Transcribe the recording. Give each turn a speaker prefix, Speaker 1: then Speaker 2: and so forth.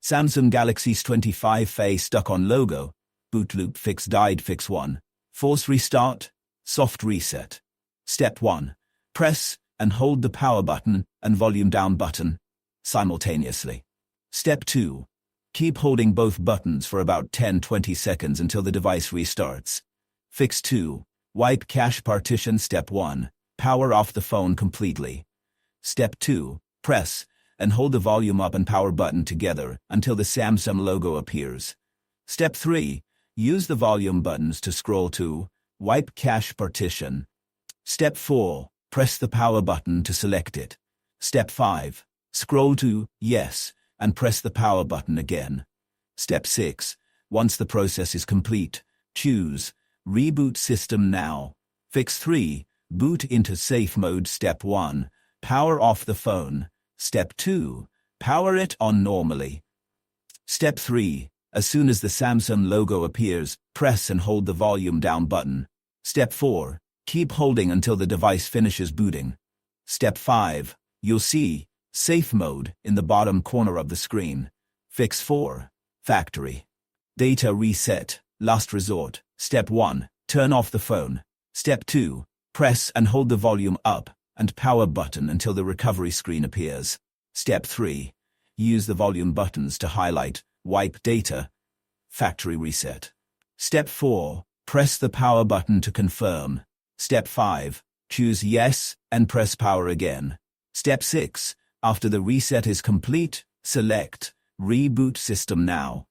Speaker 1: Samsung Galaxy S25 FE stuck on logo. Bootloop fix died. Fix 1. Force restart. Soft reset. Step 1. Press and hold the power button and volume down button simultaneously. Step 2. Keep holding both buttons for about 10-20 seconds until the device restarts. Fix 2. Wipe cache partition. Step 1. Power off the phone completely. Step 2. Press and hold the volume up and power button together until the Samsung logo appears. Step 3. Use the volume buttons to scroll to wipe cache partition. Step 4. Press the power button to select it. Step 5. Scroll to yes and press the power button again. Step 6. Once the process is complete, choose Reboot System Now. Fix 3. Boot into safe mode. Step 1. Power off the phone. Step 2. Power it on normally. Step 3. As soon as the Samsung logo appears, press and hold the volume down button. Step 4. Keep holding until the device finishes booting. Step 5. You'll see Safe Mode in the bottom corner of the screen. Fix 4. Factory Data Reset. Last resort. Step 1. Turn off the phone. Step 2. Press and hold the volume up and power button until the recovery screen appears. Step 3. Use the volume buttons to highlight Wipe Data. Factory Reset. Step 4. Press the power button to confirm. Step 5. Choose Yes and press power again. Step 6. After the reset is complete, select Reboot System Now.